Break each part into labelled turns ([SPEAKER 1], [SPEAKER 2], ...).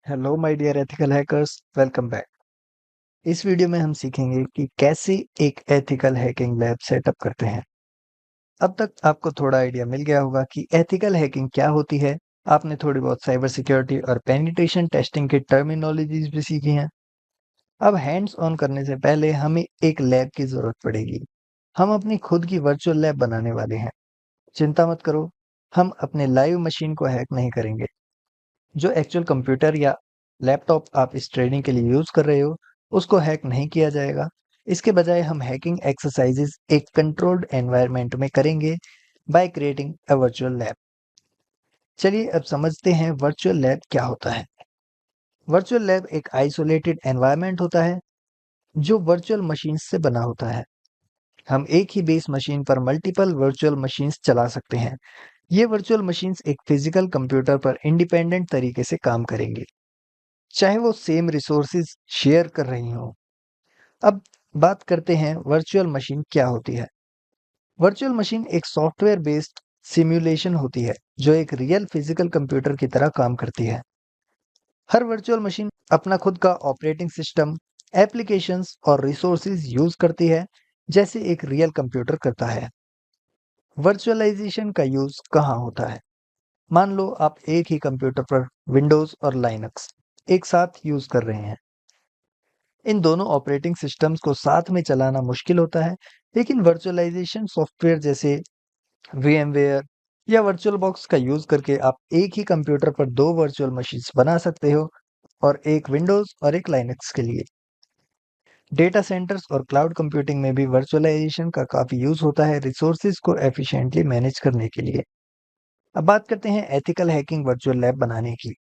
[SPEAKER 1] Hello my dear ethical hackers, welcome back. इस video में हम सीखेंगे कि कैसे एक एथिकल हैकिंग लैब सेटअप करते हैं। अब तक आपको थोड़ा आइडिया मिल गया होगा कि एथिकल हैकिंग क्या होती है। आपने थोड़ी बहुत साइबर सिक्योरिटी और पेनिट्रेशन टेस्टिंग की टर्मिनोलॉजीज भी सीखी हैं। अब हैंड्स ऑन करने से पहले हमें एक लैब की जरूरत पड़ेगी। हम अपनी खुद की वर्चुअल लैब बनाने वाले हैं। चिंता मत करो, हम अपने लाइव मशीन को हैक नहीं करेंगे। जो एक्चुअल कंप्यूटर या लैपटॉप आप इस ट्रेनिंग के लिए यूज कर रहे हो, उसको हैक नहीं किया जाएगा। इसके बजाय हम हैकिंग एक्सरसाइजेस एक कंट्रोल्ड एनवायरनमेंट में करेंगे by creating a virtual lab. चलिए अब समझते हैं वर्चुअल लैब क्या होता है। वर्चुअल लैब एक आइसोलेटेड एनवायरनमेंट होता है जो वर्चुअल मशीन से बना होता है। हम एक ही बेस मशीन पर मल्टीपल वर्चुअल मशीन्स चला सकते हैं। ये वर्चुअल मशीन्स एक फिजिकल कंप्यूटर पर इंडिपेंडेंट तरीके से काम करेंगी, चाहे वो सेम रिसोर्सेज शेयर कर रही हों। अब बात करते हैं वर्चुअल मशीन क्या होती है। वर्चुअल मशीन एक सॉफ्टवेयर बेस्ड सिमुलेशन होती है जो एक रियल फिजिकल कंप्यूटर की तरह काम करती है। हर वर्चुअल मशीन अपना खुद का ऑपरेटिंग सिस्टम, एप्लीकेशंस और रिसोर्सेज यूज करती है, जैसे एक रियल कंप्यूटर करता है। वर्चुअलाइजेशन का यूज कहाँ होता है? मान लो आप एक ही कंप्यूटर पर विंडोज और लाइनक्स एक साथ यूज कर रहे हैं। इन दोनों ऑपरेटिंग सिस्टम्स को साथ में चलाना मुश्किल होता है, लेकिन वर्चुअलाइजेशन सॉफ्टवेयर जैसे VMware या वर्चुअल बॉक्स का यूज करके आप एक ही कंप्यूटर पर दो वर्चुअल मशीन्स बना सकते हो, और एक विंडोज और एक लाइनक्स के लिए। डेटा सेंटर्स और क्लाउड कंप्यूटिंग में भी वर्चुअलाइजेशन का काफी यूज होता है रिसोर्सेज को एफिशिएंटली मैनेज करने के लिए। अब बात करते हैं एथिकल हैकिंग वर्चुअल लैब बनाने की।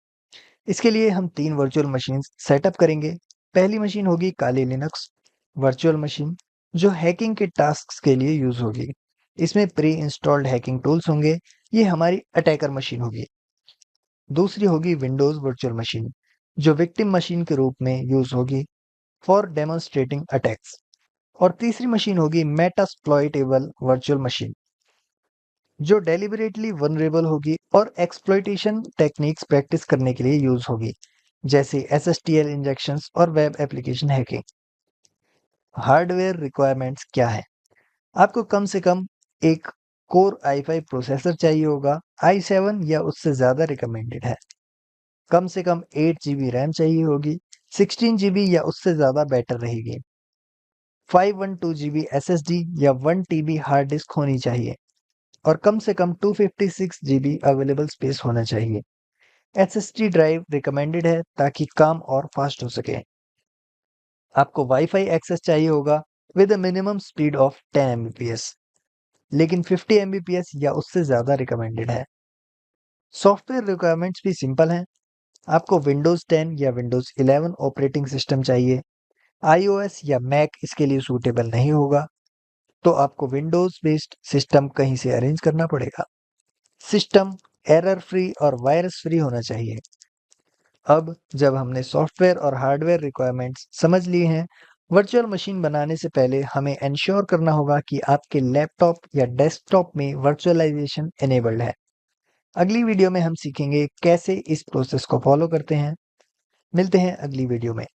[SPEAKER 1] इसके लिए हम तीन वर्चुअल मशीन सेटअप करेंगे। पहली मशीन होगी काली लिनक्स वर्चुअल मशीन, जो हैकिंग के टास्क के लिए यूज होगी। इसमें प्री इंस्टॉल्ड हैकिंग टूल्स होंगे। ये हमारी अटैकर मशीन होगी। दूसरी होगी विंडोज वर्चुअल मशीन, जो विक्टिम मशीन के रूप में यूज होगी फॉर डेमोन्स्ट्रेटिंग अटैक्स। और तीसरी मशीन होगी मेटास्प्लॉइटेबल वर्चुअल मशीन, जो डेलिबरेटली वनरेबल होगी और एक्सप्लॉइटेशन टेक्निक्स प्रैक्टिस करने के लिए यूज होगी, जैसे SSTL इंजेक्शंस और web application hacking. Hardware requirements क्या है? आपको कम से कम एक कोर i5 प्रोसेसर चाहिए होगा। i7 या उससे ज़्यादा रिकमेंडेड है। कम से कम 8 GB रैम चाहिए होगी। 16 GB या उससे ज़्यादा बेटर रहेगी। 512 GB SSD या 1 TB हार्ड डिस्क होनी चाहिए, और कम से कम 256 GB अवेलेबल स्पेस होना चाहिए। SSD ड्राइव रिकमेंडेड है ताकि काम और फास्ट हो सके। आपको वाईफाई एक्सेस चाहिए होगा with a minimum speed of 10 Mbps, लेकिन 50 Mbps या उससे ज़्यादा रिकमेंडेड है। सॉफ्टवेयर रिक्वायरमेंट्स भी सिंपल हैं। आपको विंडोज़ 10 या विंडोज़ 11 ऑपरेटिंग सिस्टम चाहिए। iOS या मैक इसके लिए सूटेबल नहीं होगा, तो आपको विंडोज़ बेस्ड सिस्टम कहीं से अरेंज करना पड़ेगा। सिस्टम एरर फ्री और वायरस फ्री होना चाहिए। अब जब हमने सॉफ्टवेयर और हार्डवेयर रिक्वायरमेंट्स समझ लिए हैं, वर्चुअल मशीन बनाने से पहले हमें इंश्योर करना होगा कि आपके लैपटॉप या डेस्कटॉप में वर्चुअलाइजेशन इनेबल्ड है। अगली वीडियो में हम सीखेंगे कैसे इस प्रोसेस को फॉलो करते हैं। मिलते हैं अगली वीडियो में।